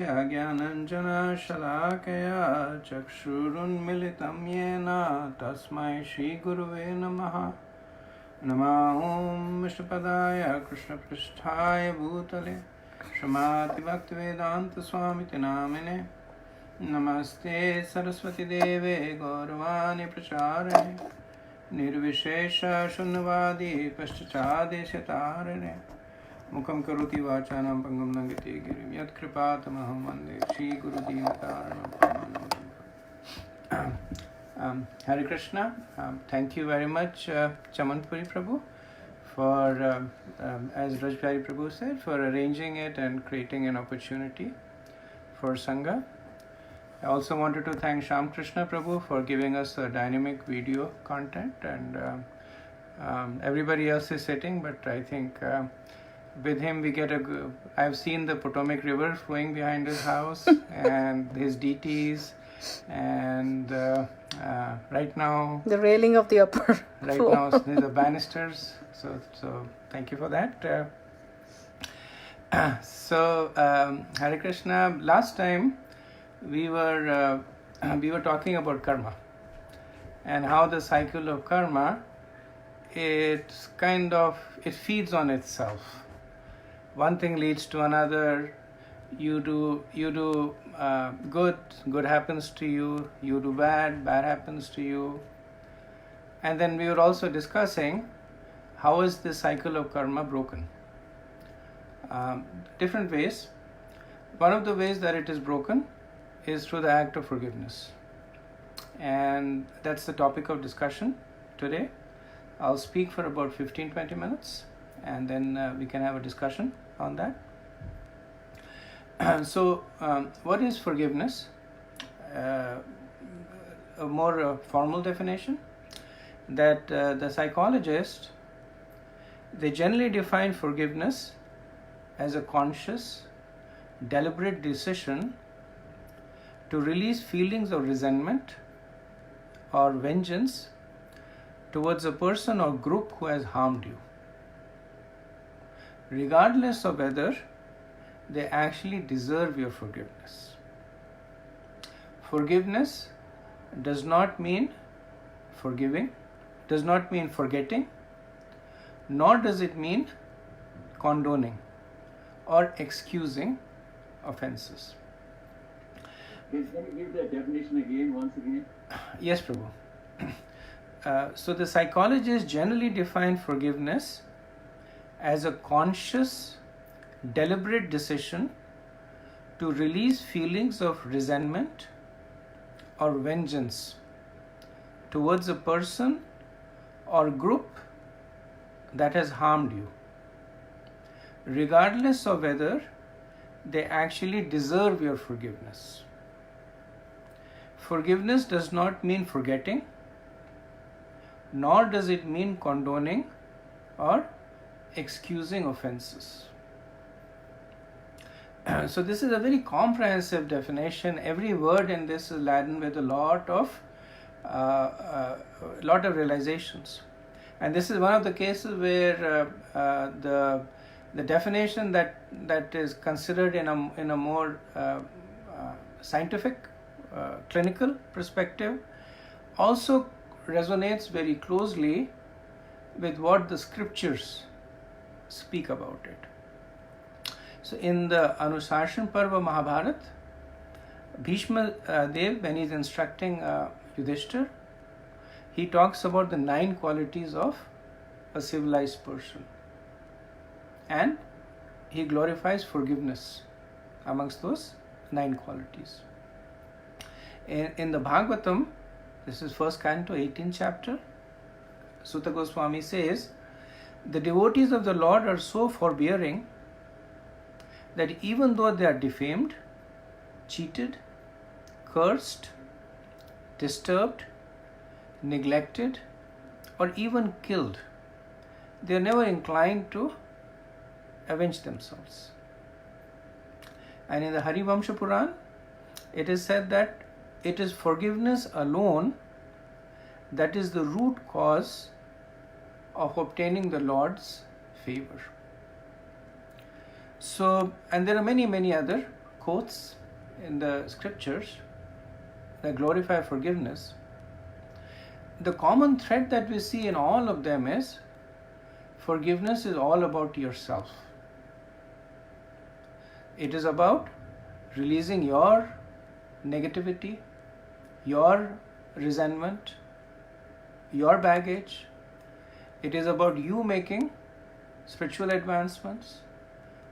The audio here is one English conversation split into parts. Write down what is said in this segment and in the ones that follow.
ज्ञानञ्जनशलाकया चक्षुरुन्मिलितं येन तस्मै श्रीगुरुवे नमः। नमः ॐ विष्णुपदाय कृष्णपृष्ठाय भूतले श्रीमद्भक्तिवेदान्तस्वामिति नामिने नमस्ते सरस्वतीदेवे गौरवाणि प्रचारिणे निर्विशेषशून्यवादी पश्चादेशतारिणे मुखं करोति वाचालं पंगुं लंघयते गिरिं यत्कृपातमहं वन्दे श्रीगुरुदीनकारणं। Hare Krishna. Thank you very much, Chamanpuri Prabhu, for, as Rajbihari Prabhu said, for arranging it and creating an opportunity for Sangha. I also wanted to thank Sham Krishna Prabhu for giving us the dynamic video content, and everybody else is sitting, but I think with him we get I've seen the Potomac River flowing behind his house and his DTs, and right now the railing of the upper right floor. Now the banisters, so thank you for that. Hare Krishna. Last time we were talking about karma and how the cycle of karma, it feeds on itself. One thing leads to another. You do good happens to you. You do bad happens to you. And then we were also discussing how is this cycle of karma broken. Different ways. One of the ways that it is broken is through the act of forgiveness. And that's the topic of discussion today. I'll speak for about 15-20 minutes, and then we can have a discussion on that. So, what is forgiveness? A more formal definition, that the psychologists, they generally define forgiveness as a conscious, deliberate decision to release feelings of resentment or vengeance towards a person or group who has harmed you, regardless of whether they actually deserve your forgiveness. Forgiveness does not mean forgiving, does not mean forgetting, nor does it mean condoning or excusing offenses. Can you give that definition again, once again? Yes, Prabhu. So the psychologists generally define forgiveness as a conscious, deliberate decision to release feelings of resentment or vengeance towards a person or group that has harmed you, regardless of whether they actually deserve your forgiveness. Forgiveness does not mean forgetting, nor does it mean condoning or excusing offenses. So this is a very comprehensive definition. Every word in this is laden with a lot of realizations, and this is one of the cases where the definition that is considered in a more scientific, clinical perspective also resonates very closely with what the scriptures speak about it. So in the Anushasan Parva Mahabharata, Bhishma Dev, when he's instructing Yudhishthir, he talks about the 9 qualities of a civilized person, and he glorifies forgiveness amongst those 9 qualities. In the Bhagavatam, this is 1st canto, 18th chapter, Sutta Goswami says, the devotees of the Lord are so forbearing that even though they are defamed, cheated, cursed, disturbed, neglected, or even killed, they are never inclined to avenge themselves. And in the Harivamsha Puran, it is said that it is forgiveness alone that is the root cause of obtaining the Lord's favor. So, and there are many other quotes in the scriptures that glorify forgiveness, the common thread that we see in all of them is forgiveness is all about yourself. It is about releasing your negativity, your resentment, your baggage. It is about you making spiritual advancements,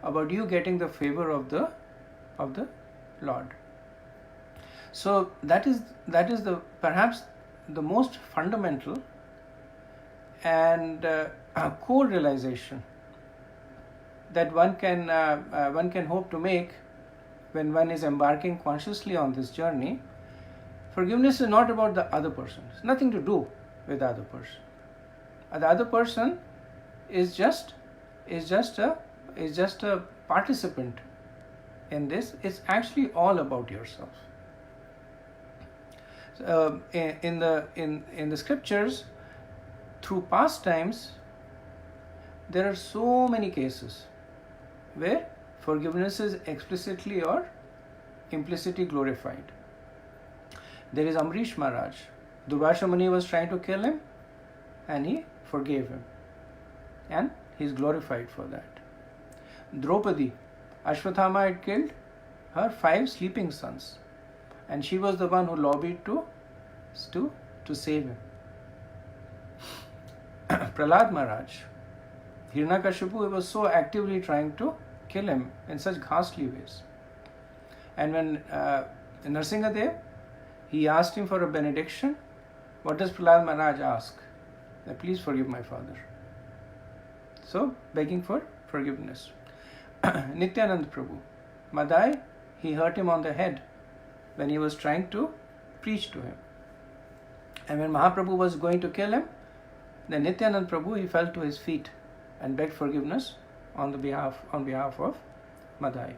about you getting the favor of the Lord. So that is the perhaps the most fundamental and core realization that one can hope to make when one is embarking consciously on this journey. Forgiveness is not about the other person. It's nothing to do with the other person. The other person is just a participant in this. It's actually all about yourself. In the scriptures, through past times, there are so many cases where forgiveness is explicitly or implicitly glorified. There is Amrish Maharaj. Durvasha Muni was trying to kill him, and he forgave him, and he is glorified for that. Draupadi, Ashwathama had killed her 5 sleeping sons, and she was the one who lobbied to save him. Prahlad Maharaj, Hiranyakashipu was so actively trying to kill him in such ghastly ways. And when Nrsingadev, he asked him for a benediction, what does Prahlad Maharaj ask? Please forgive my father. So, begging for forgiveness. Nityanand Prabhu, Madai, he hurt him on the head when he was trying to preach to him. And when Mahaprabhu was going to kill him, then Nityanand Prabhu, he fell to his feet and begged forgiveness on behalf of Madai.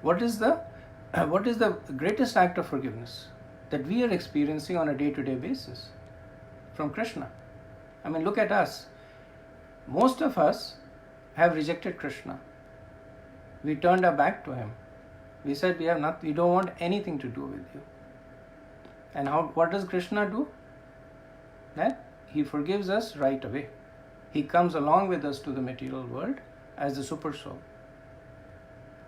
What is the greatest act of forgiveness that we are experiencing on a day-to-day basis from Krishna? I mean, look at us. Most of us have rejected Krishna. We turned our back to him. We said we don't want anything to do with you. And what does Krishna do? That he forgives us right away. He comes along with us to the material world as the super soul.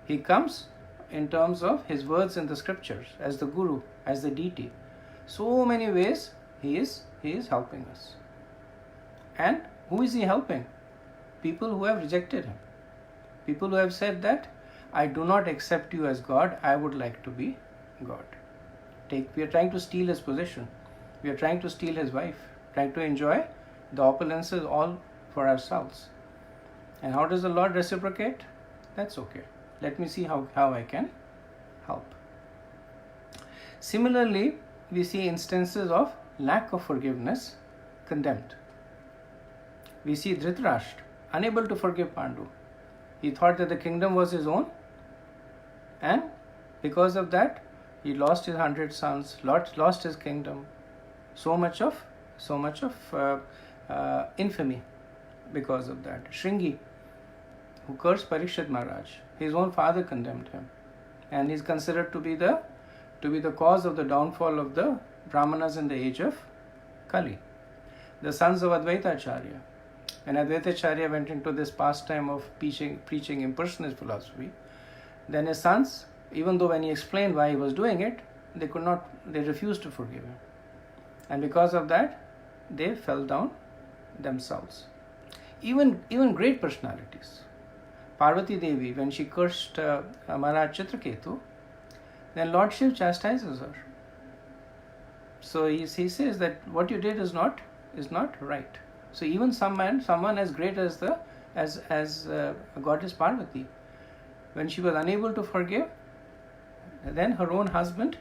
He comes in terms of his words in the scriptures, as the guru, as the deity. So many ways he is helping us. And who is he helping? People who have rejected him. People who have said that, I do not accept you as God, I would like to be God. We are trying to steal his position. We are trying to steal his wife, trying to enjoy the opulences all for ourselves. And how does the Lord reciprocate? That's okay. Let me see how I can help. Similarly, we see instances of lack of forgiveness condemned. We see Dhritarashtra, unable to forgive Pandu. He thought that the kingdom was his own, and because of that, he lost his 100 sons, lost his kingdom. So much of infamy because of that. Shringi, who cursed Parikshit Maharaj, his own father condemned him, and he is considered to be the cause of the downfall of the Brahmanas in the age of Kali. The sons of Advaitacharya. When Advaitacharya went into this pastime of preaching impersonalist philosophy, then his sons, even though when he explained why he was doing it, they refused to forgive him. And because of that, they fell down themselves. Even great personalities. Parvati Devi, when she cursed Maharaj Chitraketu, then Lord Shiv chastises her. So he says that what you did is not right. So even someone as great as goddess Parvati, when she was unable to forgive, then her own husband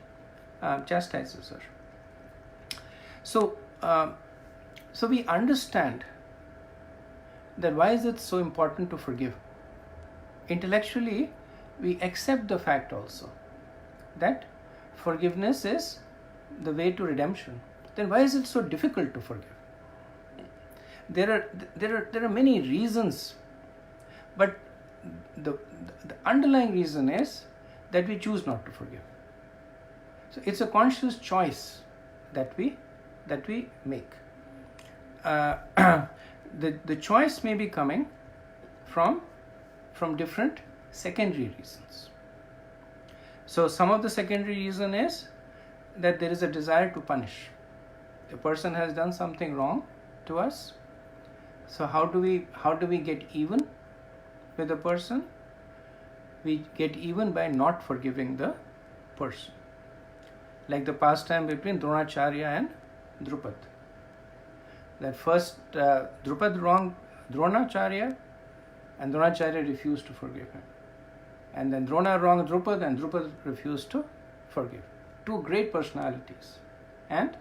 chastises her. So we understand that why is it so important to forgive? Intellectually, we accept the fact also that forgiveness is the way to redemption. Then why is it so difficult to forgive? There are many reasons, but the underlying reason is that we choose not to forgive. So it's a conscious choice that we make. The choice may be coming from different secondary reasons. So some of the secondary reason is that there is a desire to punish. The person has done something wrong to us. So how do we get even with the person? We get even by not forgiving the person. Like the pastime between Dronacharya and Drupad. That first Drupad wronged Dronacharya and Dronacharya refused to forgive him. And then Drona wronged Drupad and Drupad refused to forgive. Two great personalities. And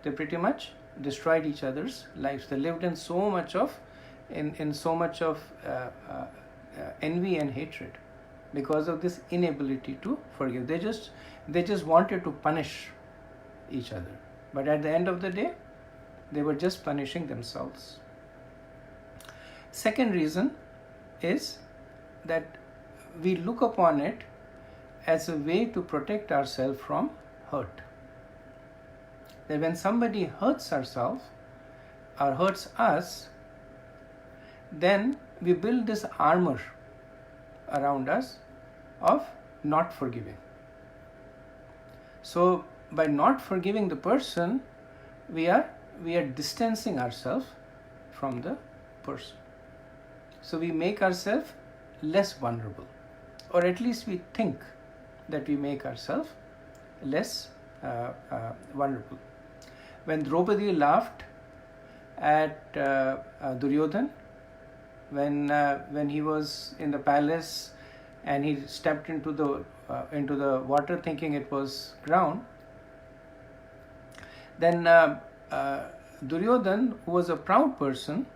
they pretty much destroyed each other's lives. They lived in so much of envy and hatred because of this inability to forgive. They just wanted to punish each other. But at the end of the day, they were just punishing themselves. Second reason is that we look upon it as a way to protect ourselves from hurt. That when somebody hurts ourselves or hurts us, then we build this armor around us of not forgiving. So by not forgiving the person, we are distancing ourselves from the person. So we make ourselves less vulnerable, or at least we think that we make ourselves less vulnerable. When Draupadi laughed at Duryodhan, when he was in the palace and he stepped into the water thinking it was ground, then Duryodhan, who was a proud person,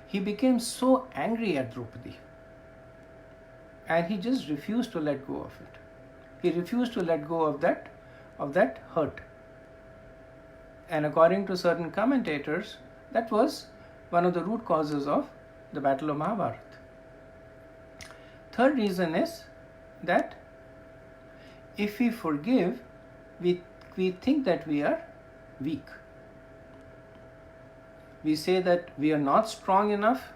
he became so angry at Draupadi and he just refused to let go of it. He refused to let go of that hurt. And according to certain commentators, that was one of the root causes of the Battle of Mahabharata. Third reason is that if we forgive, we think that we are weak. We say that we are not strong enough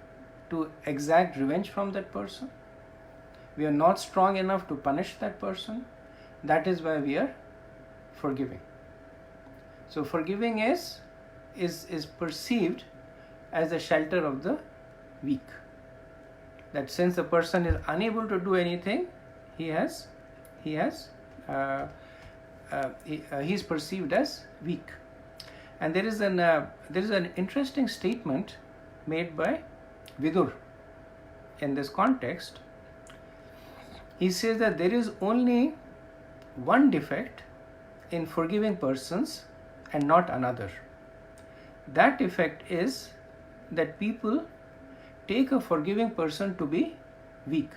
to exact revenge from that person. We are not strong enough to punish that person. That is why we are forgiving. So forgiving is perceived as the shelter of the weak. That since the person is unable to do anything, he is perceived as weak. And there is an interesting statement made by Vidur in this context. He says that there is only one defect in forgiving persons and not another. That defect is that people take a forgiving person to be weak.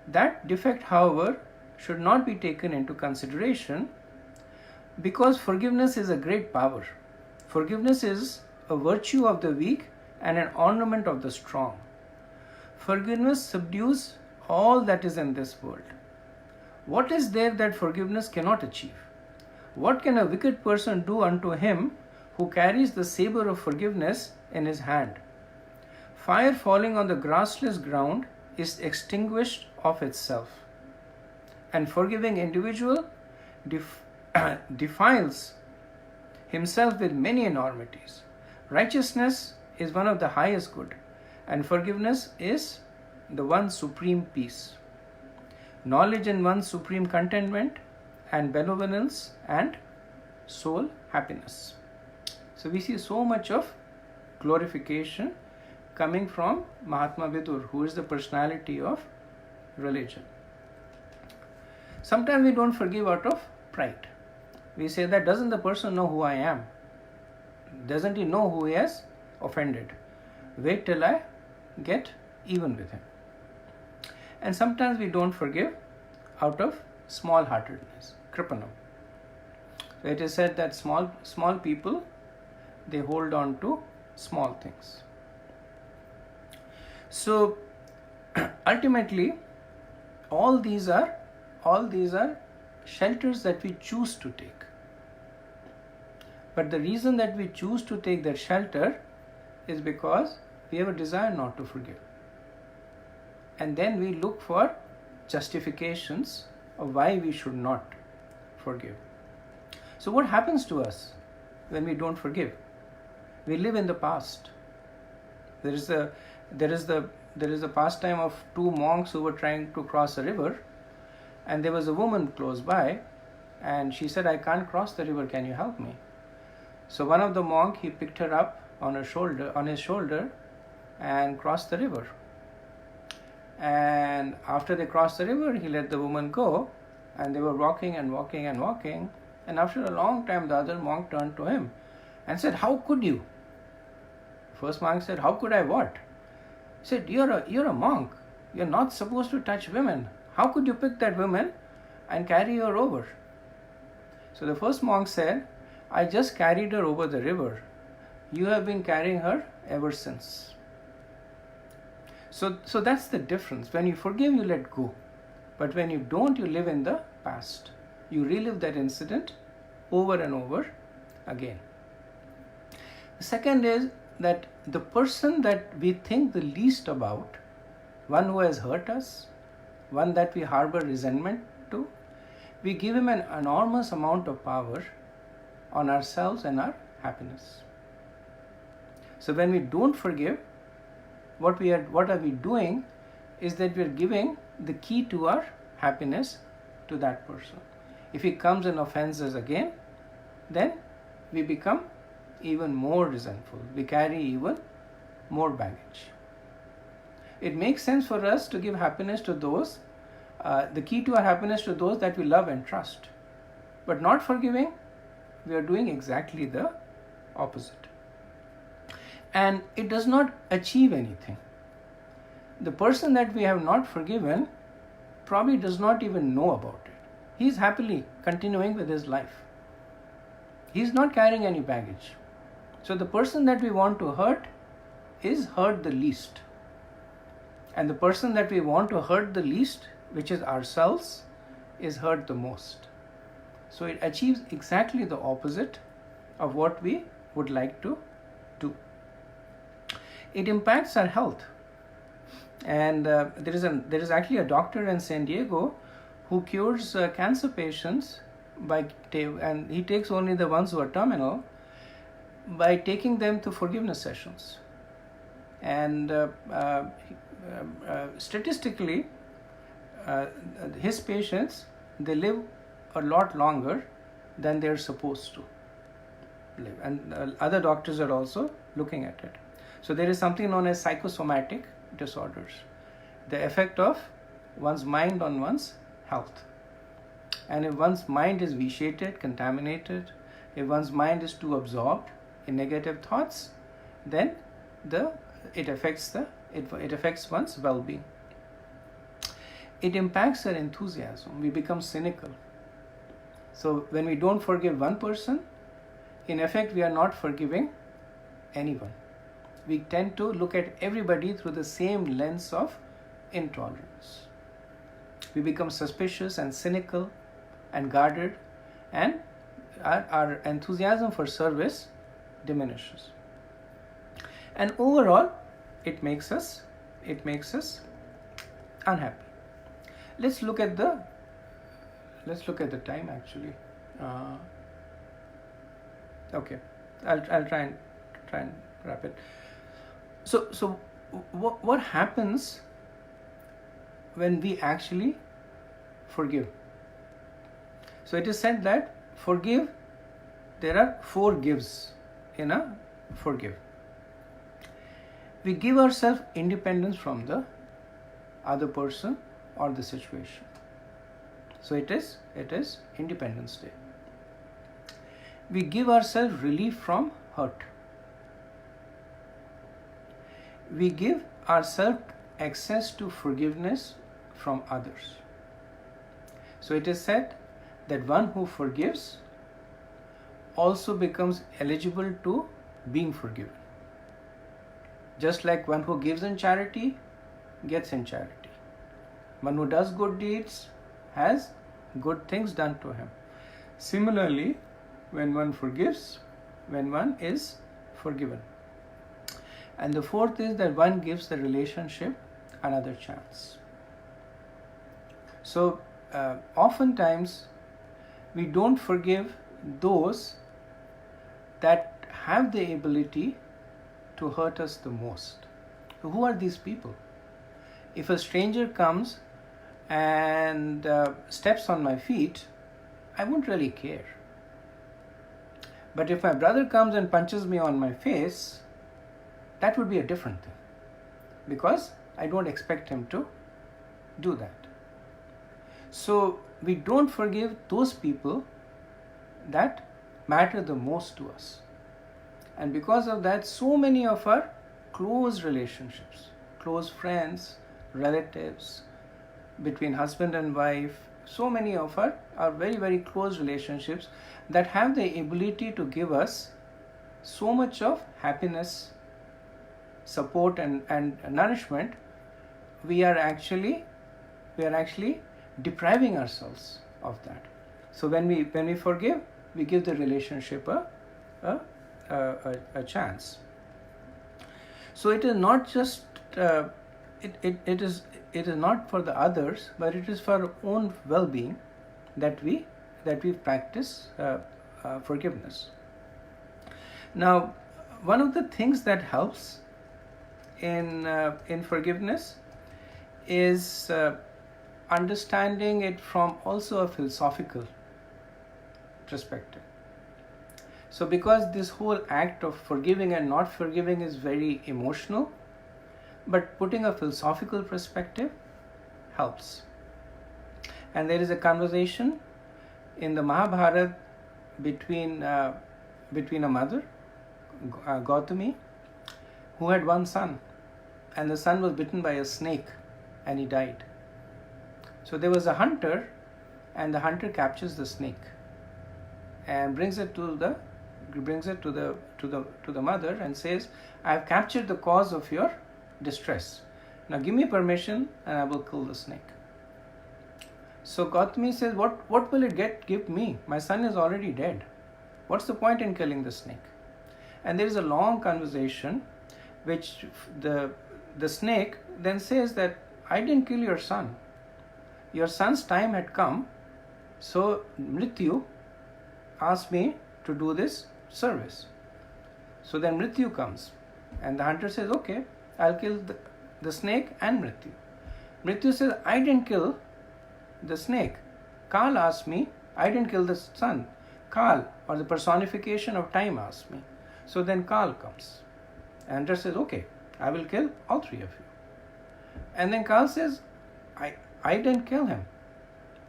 That defect, however, should not be taken into consideration because forgiveness is a great power. Forgiveness is a virtue of the weak and an ornament of the strong. Forgiveness subdues all that is in this world. What is there that forgiveness cannot achieve? What can a wicked person do unto him who carries the saber of forgiveness in his hand? Fire falling on the grassless ground is extinguished of itself. And forgiving individual defiles himself with many enormities. Righteousness is one of the highest good, and forgiveness is the one supreme peace. Knowledge in one supreme contentment, and benevolence and soul happiness. So we see so much of glorification coming from Mahatma Vidur, who is the personality of religion. Sometimes we don't forgive out of pride. We say that doesn't the person know who I am? Doesn't he know who he has offended? Wait till I get even with him. And sometimes we don't forgive out of small-heartedness, kripanam. So it is said that small people, they hold on to small things. So ultimately, all these are shelters that we choose to take. But the reason that we choose to take that shelter is because we have a desire not to forgive. And then we look for justifications of why we should not forgive. So what happens to us when we don't forgive? We live in the past. There is a pastime of two monks who were trying to cross a river, and there was a woman close by, and she said, "I can't cross the river, can you help me?" So one of the monk, he picked her up on his shoulder and crossed the river. And after they crossed the river, he let the woman go, and they were walking and walking and walking. And after a long time, the other monk turned to him and said, "How could you?" First monk said, "How could I what?" He said, You're a monk. You're not supposed to touch women. How could you pick that woman and carry her over?" So the first monk said, "I just carried her over the river. You have been carrying her ever since." So that's the difference. When you forgive, you let go. But when you don't, you live in the past. You relive that incident over and over again. The second is that the person that we think the least about, one who has hurt us, one that we harbor resentment to, we give him an enormous amount of power on ourselves and our happiness. So when we don't forgive, what are we doing is that we are giving the key to our happiness to that person. If he comes and offends us again, then we become even more resentful. We carry even more baggage. It makes sense for us to give happiness to those, the key to our happiness to those that we love and trust. But not forgiving, we are doing exactly the opposite. And it does not achieve anything. The person that we have not forgiven probably does not even know about it. He is happily continuing with his life. He is not carrying any baggage. So the person that we want to hurt is hurt the least. And the person that we want to hurt the least, which is ourselves, is hurt the most. So it achieves exactly the opposite of what we would like to do. It impacts our health. And there is actually a doctor in San Diego who cures cancer patients and he takes only the ones who are terminal, by taking them to forgiveness sessions. And statistically, his patients, they live a lot longer than they're supposed to live. And other doctors are also looking at it. So there is something known as psychosomatic disorders, the effect of one's mind on one's health. And if one's mind is vitiated, contaminated, if one's mind is too absorbed in negative thoughts, then it affects one's well-being. It impacts our enthusiasm. We become cynical. So when we don't forgive one person, in effect we are not forgiving anyone. We tend to look at everybody through the same lens of intolerance. We become suspicious and cynical and guarded, and our enthusiasm for service diminishes. And overall, it makes us unhappy. Let's look at the time actually. Okay, I'll try and wrap it. So what happens when we actually forgive? So it is said that forgive, there are 4 gives in a forgive. We give ourselves independence from the other person or the situation. So it is Independence Day. We give ourselves relief from hurt. We give ourselves access to forgiveness from others. So it is said that one who forgives also becomes eligible to being forgiven. Just like one who gives in charity gets in charity. One who does good deeds has good things done to him. Similarly, when one forgives, when one is forgiven. And the fourth is that one gives the relationship another chance. So, oftentimes we don't forgive those that have the ability to hurt us the most. Who are these people? If a stranger comes and steps on my feet, I won't really care. But if my brother comes and punches me on my face, that would be a different thing, because I don't expect him to do that. So we don't forgive those people that matter the most to us. And because of that, so many of our close relationships, close friends, relatives, between husband and wife, so many of our very, very close relationships that have the ability to give us so much of happiness, support and nourishment, we are actually depriving ourselves of that. So when we forgive, we give the relationship a chance. So it is not just it is not for the others, but it is for our own well-being that we practice forgiveness. Now, one of the things that helps in forgiveness is understanding it from also a philosophical perspective. So because this whole act of forgiving and not forgiving is very emotional, but putting a philosophical perspective helps. And there is a conversation in the Mahabharata between a mother, Gautami, who had one son, and the son was bitten by a snake and he died. So there was a hunter, and the hunter captures the snake and brings it to the mother and says, I have captured the cause of your distress. Now give me permission and I will kill the snake. So Gautami says, what will it give me? My son is already dead. What's the point in killing the snake? And there is a long conversation which the snake then says that I didn't kill your son. Your son's time had come, so Mrityu asked me to do this service. So then Mrityu comes, and the hunter says, okay, I'll kill the snake and Mrityu. Mrityu says, I didn't kill the snake. Kal asked me, I didn't kill the son. Kal, or the personification of time, asked me. So then Kal comes. And hunter says, okay, I will kill all three of you. And then Kal says, I didn't kill him.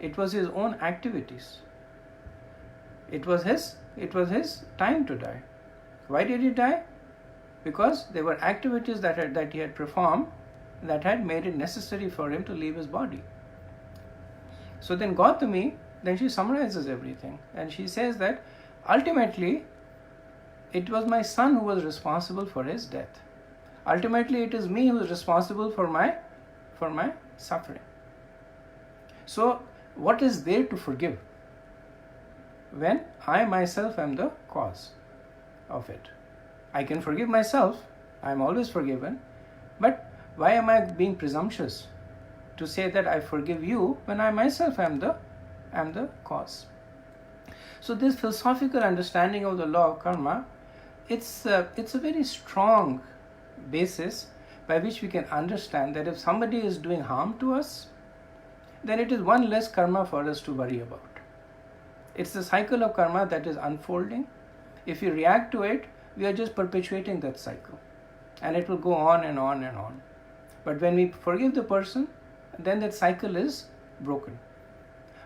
It was his own activities. It was his time to die. Why did he die? Because there were activities that he had performed that had made it necessary for him to leave his body. So then Gautami, then she summarizes everything, and she says that ultimately it was my son who was responsible for his death. Ultimately it is me who is responsible for my suffering. So what is there to forgive when I myself am the cause of it? I can forgive myself, I am always forgiven, but why am I being presumptuous to say that I forgive you when I myself am the cause? So this philosophical understanding of the law of karma, it's a very strong basis by which we can understand that if somebody is doing harm to us, then it is one less karma for us to worry about. It's the cycle of karma that is unfolding. If we react to it, we are just perpetuating that cycle, and it will go on and on and on. But when we forgive the person, then that cycle is broken.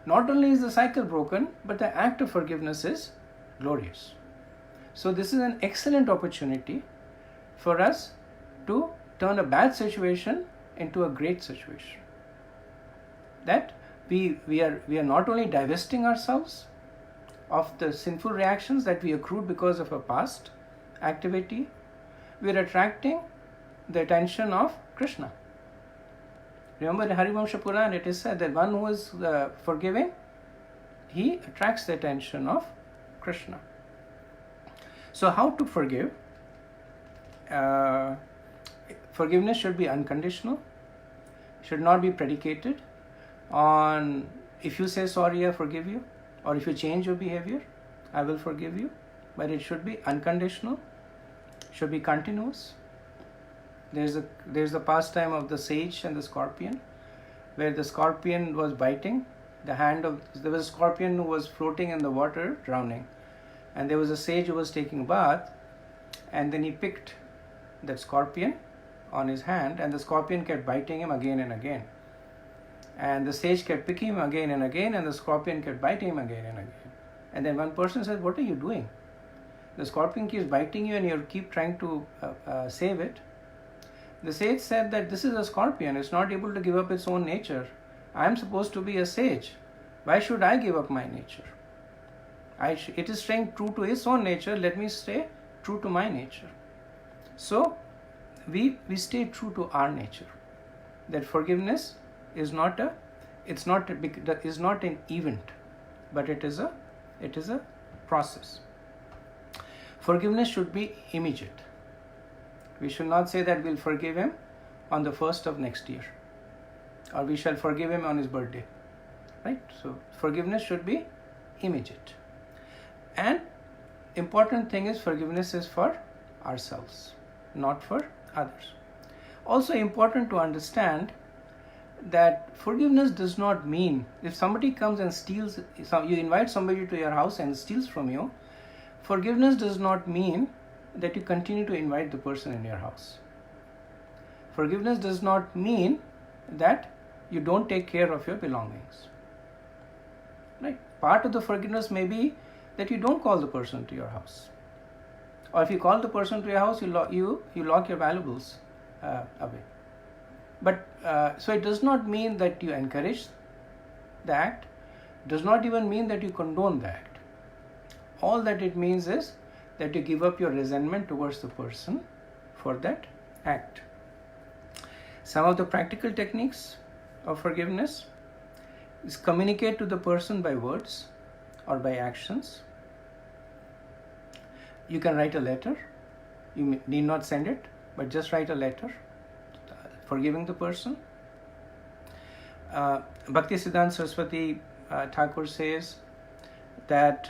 Not only is the cycle broken, but the act of forgiveness is glorious. So this is an excellent opportunity for us to turn a bad situation into a great situation. That we are not only divesting ourselves of the sinful reactions that we accrued because of a past activity, we are attracting the attention of Krishna. Remember in Harivamsha Puran it is said that one who is forgiving, he attracts the attention of Krishna. So how to forgive? Forgiveness should be unconditional, should not be predicated on if you say sorry, I forgive you, or if you change your behavior, I will forgive you. But it should be unconditional, should be continuous. There's the pastime of the sage and the scorpion, where the scorpion was biting the hand of, there was a scorpion who was floating in the water drowning, and there was a sage who was taking a bath, and then he picked that scorpion on his hand, and the scorpion kept biting him again and again, and the sage kept picking him again and again, and the scorpion kept biting him again and again. And then one person said, what are you doing? The scorpion keeps biting you and you keep trying to save it. The sage said that this is a scorpion, it's not able to give up its own nature. I am supposed to be a sage. Why should I give up my nature? It is staying true to its own nature, let me stay true to my nature. So we stay true to our nature. That forgiveness is not an event, but it is a process. Forgiveness should be immediate. We should not say that we'll forgive him on the 1st of next year, or we shall forgive him on his birthday, right? So forgiveness should be immediate. And important thing is forgiveness is for ourselves, not for others. Also important to understand that forgiveness does not mean if somebody comes and steals, you invite somebody to your house and steals from you, forgiveness does not mean that you continue to invite the person in your house. Forgiveness does not mean that you don't take care of your belongings. Right? Part of the forgiveness may be that you don't call the person to your house. Or if you call the person to your house, you lock your valuables away. But so it does not mean that you encourage the act, does not even mean that you condone the act. All that it means is that you give up your resentment towards the person for that act. Some of the practical techniques of forgiveness is communicate to the person by words or by actions. You can write a letter. You need not send it, but just write a letter forgiving the person. Bhaktisiddhanta Saraswati Thakur says that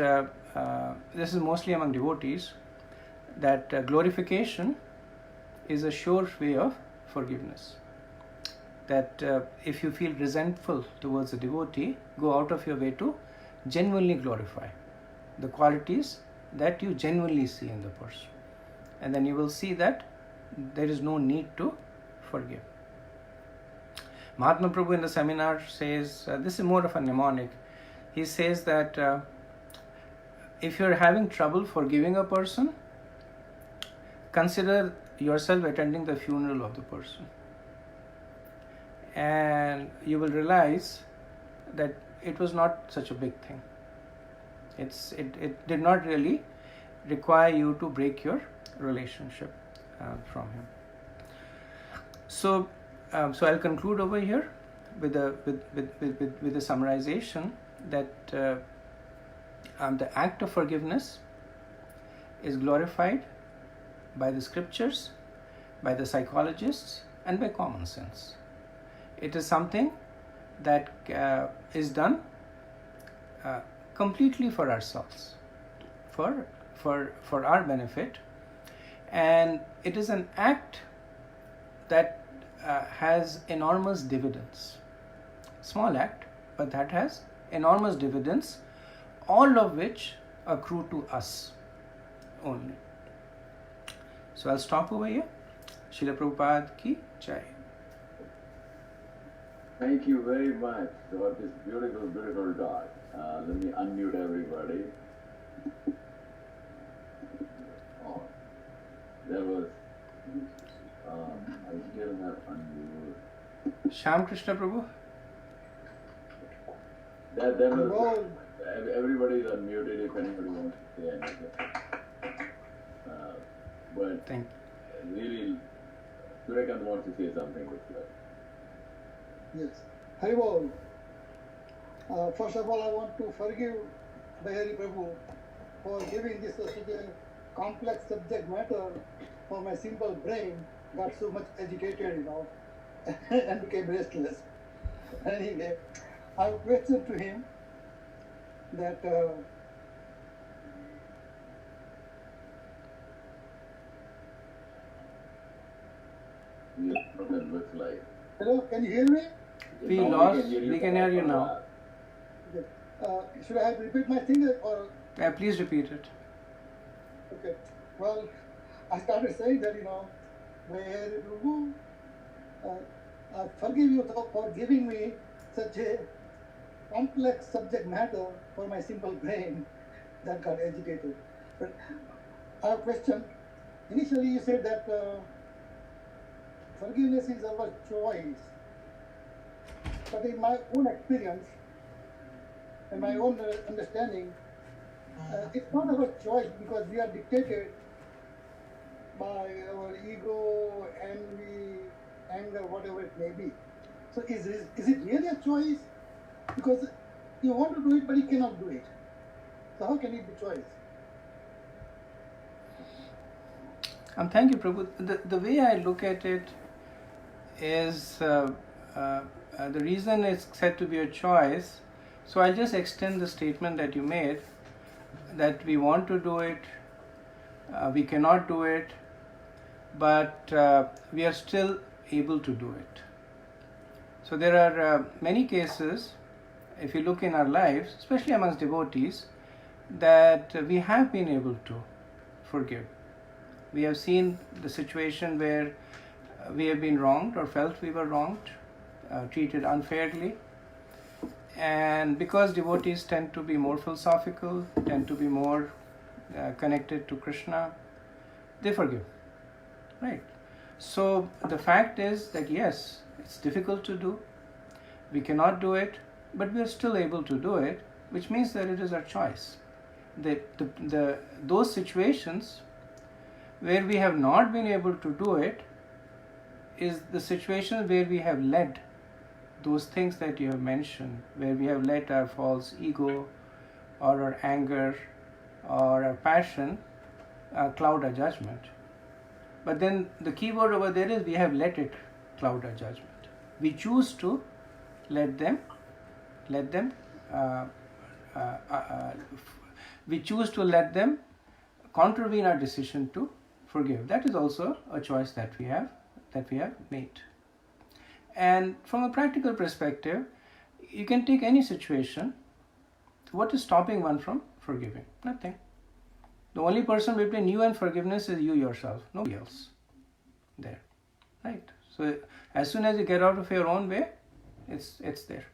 this is mostly among devotees, that glorification is a sure way of forgiveness. That if you feel resentful towards a devotee, go out of your way to genuinely glorify the qualities that you genuinely see in the person. And then you will see that there is no need to forgive. Mahatma Prabhu in the seminar says, this is more of a mnemonic, he says that if you're having trouble forgiving a person, consider yourself attending the funeral of the person. And you will realize that it was not such a big thing. It did not really require you to break your relationship from him. So I'll conclude over here with a summarization that the act of forgiveness is glorified by the scriptures, by the psychologists, and by common sense. It is something that is done completely for ourselves, for our benefit, and it is an act that has enormous dividends. Small act, but that has enormous dividends, all of which accrue to us only. So I'll stop over here. Srila Prabhupada ki jai. Thank you very much for this beautiful, beautiful talk. Let me unmute everybody. Oh, there was, I still have unmute. Shyam Krishna Prabhu. That was, everybody is unmuted if anybody wants to say anything. But Thank really, Surekant wants to say something with that. Yes. Haribol, first of all, I want to forgive Bhayahari Prabhu for giving this such a complex subject matter for my simple brain. Got so much agitated, and became restless. Anyway, I have a question to him that Your problem looks like. hello, can you hear me? We Now lost. hear We can hear you now. Okay. Should I have to repeat my thing or? Please repeat it. Okay. Well, I started saying that, Bhayahari Prabhu, I forgive you for giving me such a complex subject matter for my simple brain that got agitated. But I have a question. Initially, you said that forgiveness is our choice. But in my own experience, and my own understanding, it's not our choice because we are dictated by our ego, envy, anger, whatever it may be. So is it really a choice? Because you want to do it, but you cannot do it. So how can it be choice? Thank you, Prabhu. The way I look at it is the reason it's said to be a choice. So I'll just extend the statement that you made, that we want to do it, we cannot do it, but we are still able to do it. So there are many cases, if you look in our lives, especially amongst devotees, that we have been able to forgive. We have seen the situation where we have been wronged or felt we were wronged, treated unfairly. And because devotees tend to be more philosophical, tend to be more connected to Krishna, they forgive. Right? So the fact is that yes, it's difficult to do. We cannot do it, but we are still able to do it, which means that it is our choice. Those situations where we have not been able to do it is the situation where we have let those things that you have mentioned, where we have let our false ego or our anger or our passion cloud our judgment. But then the key word over there is we have let it cloud our judgment. We choose to let them we choose to let them contravene our decision to forgive. That is also a choice that we have made. And from a practical perspective, you can take any situation. What is stopping one from forgiving? Nothing. The only person between you and forgiveness is you yourself, nobody else. There, right? So as soon as you get out of your own way, it's there.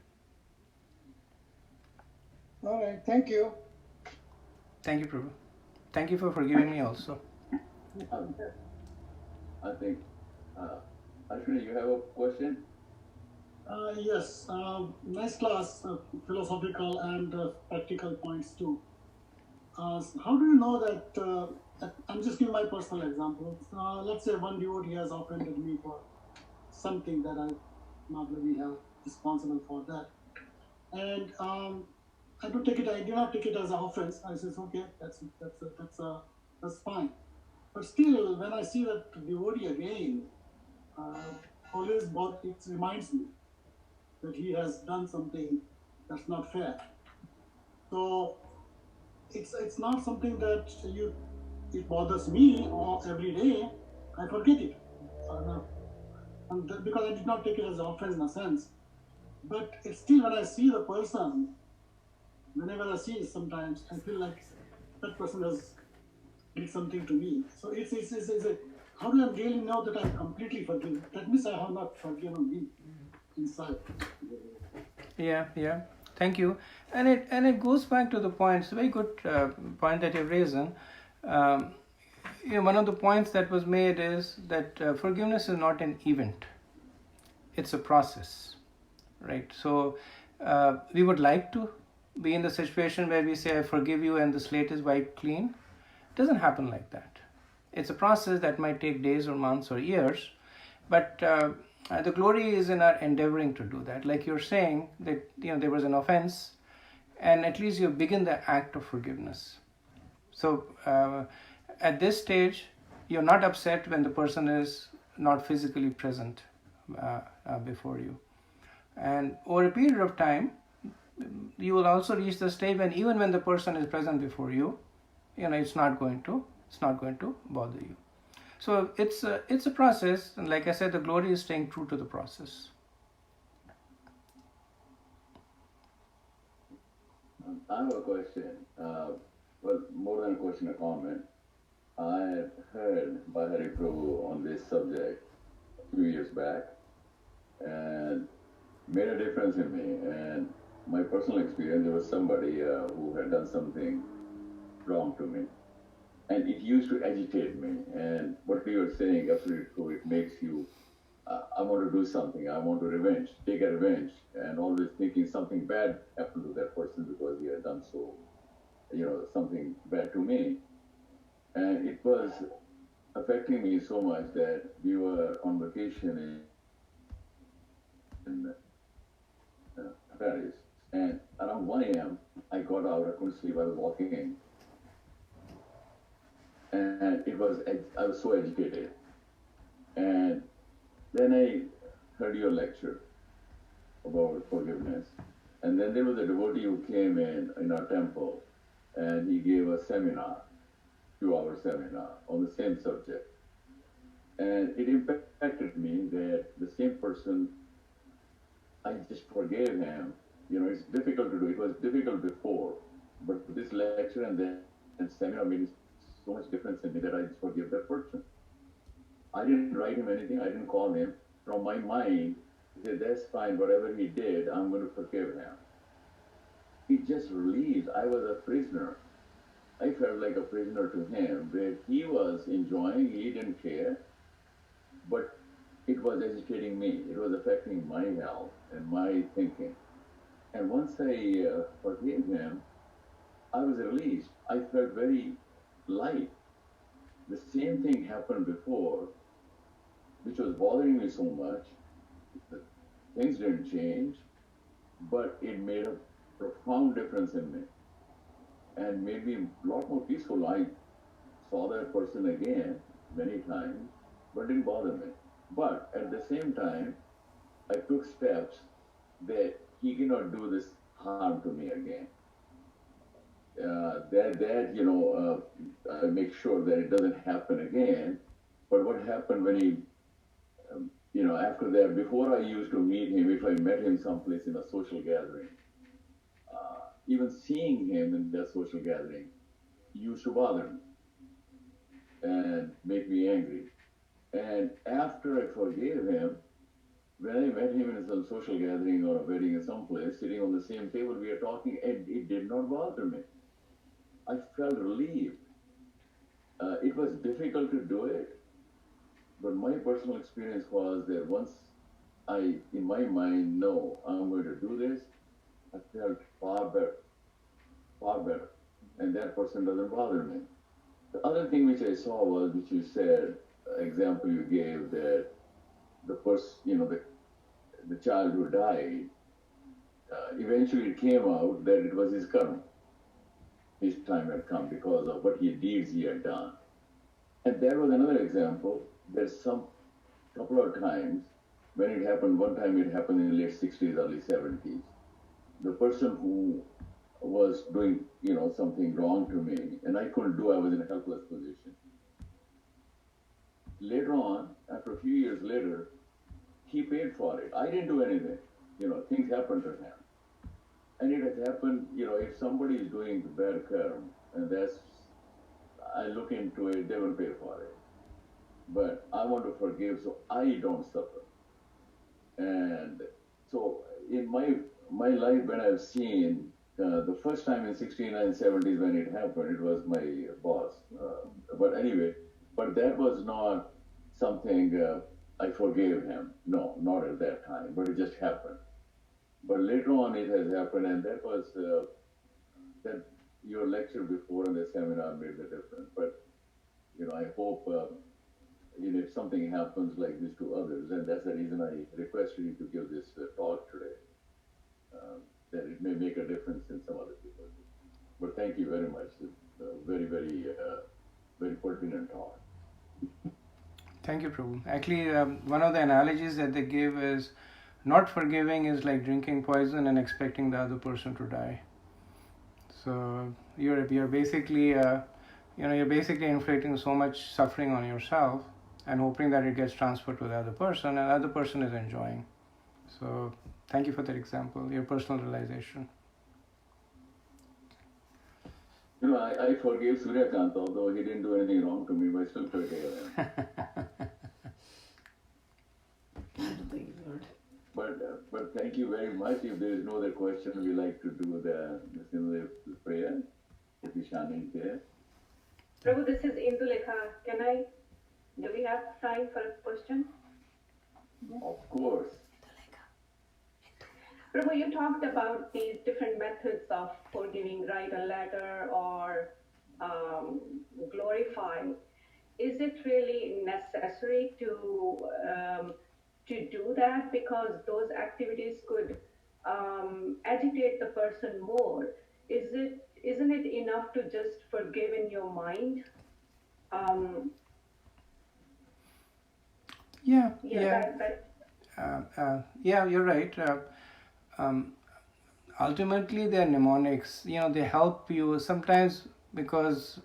All right, thank you. Thank you, Prabhu. Thank you for forgiving me also. I think, Ashwini, you have a question? Yes, nice class, philosophical and practical points too. How do you know that, I'm just giving my personal example. Let's say one devotee has offended me for something that I not really held responsible for that. And I did not take it as an offense. I says, okay, that's fine. But still, when I see that devotee again, always it reminds me that he has done something that's not fair. So it's not something that it bothers me or every day. I forget it, because I did not take it as an offense in a sense. But it's still when I see the person, whenever I see it, sometimes I feel like that person has did something to me. So it's how do I really know that I'm completely forgiven? That means I have not forgiven me inside. Yeah. Thank you. And it goes back to the point. It's a very good point that you've raised. One of the points that was made is that forgiveness is not an event. It's a process, right? So we would like to be in the situation where we say, I forgive you and the slate is wiped clean. It doesn't happen like that. It's a process that might take days or months or years. But The glory is in our endeavoring to do that. Like you're saying that there was an offense, and at least you begin the act of forgiveness. So at this stage, you're not upset when the person is not physically present before you. And over a period of time, you will also reach the stage when even when the person is present before you, it's not going to bother you. So it's a process, and like I said, the glory is staying true to the process. I have a question. Well, more than a question, a comment. I heard Bhayahari Prabhu on this subject a few years back, and made a difference in me. And my personal experience, there was somebody who had done something wrong to me, and it used to agitate me. And what you were saying, absolutely true. It makes you, I want to do something. I want to take a revenge, and always thinking something bad happened to that person because he had done something bad to me. And it was affecting me so much that we were on vacation in Paris, and around 1 a.m. I got out. I couldn't sleep. I was walking, and I was so agitated. And then I heard your lecture about forgiveness, and then there was a devotee who came in our temple, and he gave a seminar, 2-hour seminar on the same subject, and it impacted me that the same person, I just forgave him. It's difficult to do. It was difficult before, but this lecture and seminar made so much difference in me that I just forgave that person. I didn't write him anything. I didn't call him. From my mind, I said, that's fine. Whatever he did, I'm going to forgive him. It just relieves. I was a prisoner. I felt like a prisoner to him, where he was enjoying, he didn't care, but it was agitating me. It was affecting my health and my thinking. And once I forgave him, I was released. I felt very light. The same thing happened before, which was bothering me so much. Things didn't change, but it made a profound difference in me and made me a lot more peaceful. I saw that person again many times, but it didn't bother me. But at the same time, I took steps that he cannot do this harm to me again. I make sure that it doesn't happen again. But what happened when he, after that, before I used to meet him, if I met him someplace in a social gathering, even seeing him in that social gathering used to bother me and make me angry. And after I forgave him, when I met him in some social gathering or a wedding in some place, sitting on the same table, we are talking, and it did not bother me. I felt relieved. It was difficult to do it, but my personal experience was that once I, in my mind, know I'm going to do this, I felt far better, and that person doesn't bother me. The other thing which I saw was, which you said, example you gave, that the person, the child who died, eventually it came out that it was his karma. His time had come because of what deeds he had done. And there was another example. There's some couple of times when it happened. One time it happened in the late 60s, early 70s. The person who was doing, something wrong to me, and I couldn't do, I was in a helpless position. Later on, after a few years later, he paid for it. I didn't do anything. Things happened to him. And it has happened, if somebody is doing bad karma, and I look into it, they will pay for it. But I want to forgive so I don't suffer. And so in my life, when I've seen, the first time in 69, 70s when it happened, it was my boss. But anyway, but that was not something I forgave him. No, not at that time, but it just happened. But later on it has happened, and that was that your lecture before and the seminar made the difference. But I hope if something happens like this to others, and that's the reason I requested you to give this talk today, that it may make a difference in some other people. But thank you very much. Very, very, very pertinent talk. Thank you, Prabhu. Actually, one of the analogies that they give is not forgiving is like drinking poison and expecting the other person to die. So you're basically you're basically inflicting so much suffering on yourself and hoping that it gets transferred to the other person, and the other person is enjoying. So thank you for that example, your personal realization. I forgave Suryakant, although he didn't do anything wrong to me, but I still forgave him. But thank you very much. If there is no other question, we like to do the prayer. If Ishani is there. Prabhu, this is Indulekha. Do we have time for a question? Of course. Prabhu, you talked about these different methods of forgiving, write a letter or glorify. Is it really necessary to do that, because those activities could agitate the person more? Isn't it enough to just forgive in your mind? Yeah, you're right. Ultimately, they're mnemonics. They help you sometimes because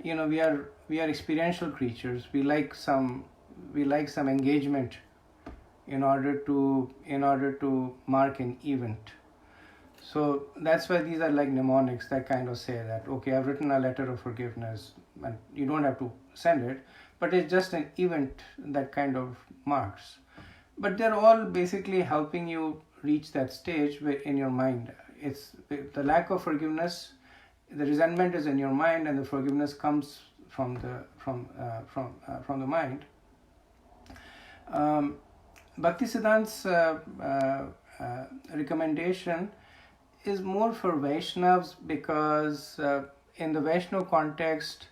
we are experiential creatures. We like some engagement in order to mark an event. So that's why these are like mnemonics that kind of say that, okay, I've written a letter of forgiveness, and you don't have to send it, but it's just an event that kind of marks. But they're all basically helping you reach that stage where in your mind, it's the lack of forgiveness, the resentment is in your mind, and the forgiveness comes from the mind. Bhaktisiddhanta's recommendation is more for Vaishnavas, because in the Vaishnava context,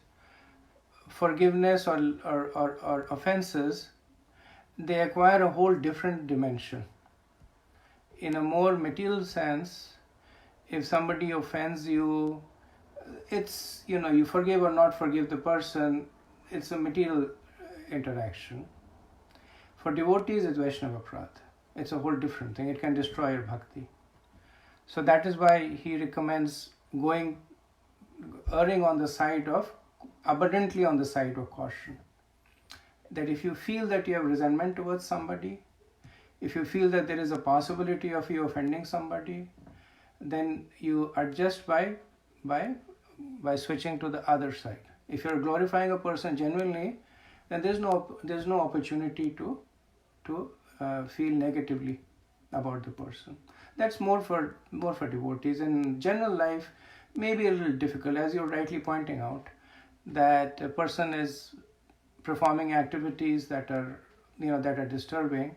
forgiveness or offenses, they acquire a whole different dimension. In a more material sense, if somebody offends you, it's, you forgive or not forgive the person, it's a material interaction. For devotees, it's Vaishnava Prad. It's a whole different thing. It can destroy your bhakti. So that is why he recommends erring on the side of, abundantly on the side of caution. That if you feel that you have resentment towards somebody, if you feel that there is a possibility of you offending somebody, then you adjust by switching to the other side. If you're glorifying a person genuinely, then there's no opportunity to feel negatively about the person. That's more for devotees. In general life, maybe a little difficult, as you're rightly pointing out, that a person is performing activities that are disturbing,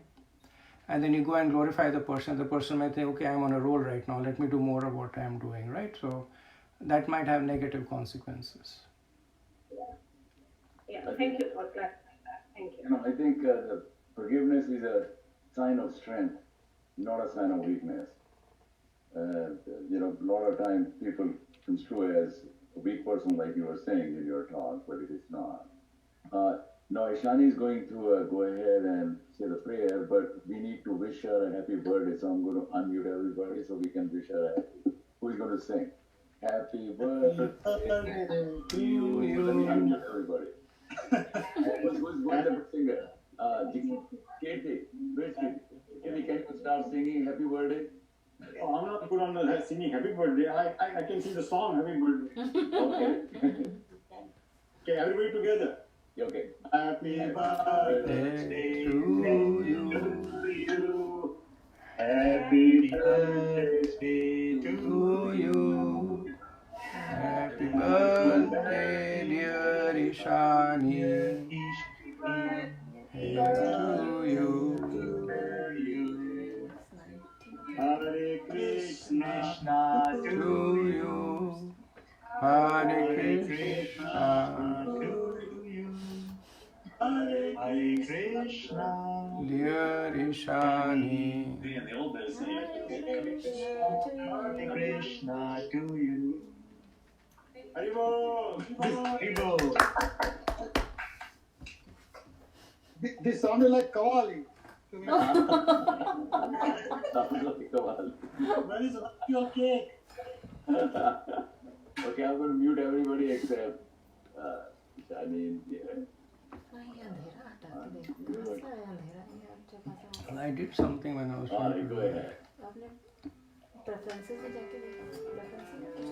and then you go and glorify the person may think, okay, I'm on a roll right now, let me do more of what I'm doing, right? So that might have negative consequences. Yeah, thank you for clarifying that. Thank you. I think forgiveness is a sign of strength, not a sign of weakness. A lot of times people construe as a weak person, like you were saying in your talk, but it is not. Now Ishani is going to go ahead and say the prayer, but we need to wish her a happy birthday, so I'm going to unmute everybody so we can wish her a happy. Who is going to sing? Happy birthday to you. Let me unmute everybody. Who's going to singer? Katie, where's Katie? Katie, can you start singing happy birthday? Oh, I'm not good on the singing happy birthday. I can sing the song happy birthday. Okay. Okay, everybody together. Okay. Happy birthday to you. Happy birthday to you. Happy birthday, dear Ishani. To you. Hare Krishna To you. Hare Krishna. Hare dear Ishani. In the old days, saying Hare Krishna to you. Haribo! Haribo. This sounded like Kavali to me. Sounds like a while. Where is your cake? Okay, I'm going to mute everybody except Ishani. Yeah. I did something when I was All trying right, to go do ahead. आपने preferences में जाके देखा preferences में कुछ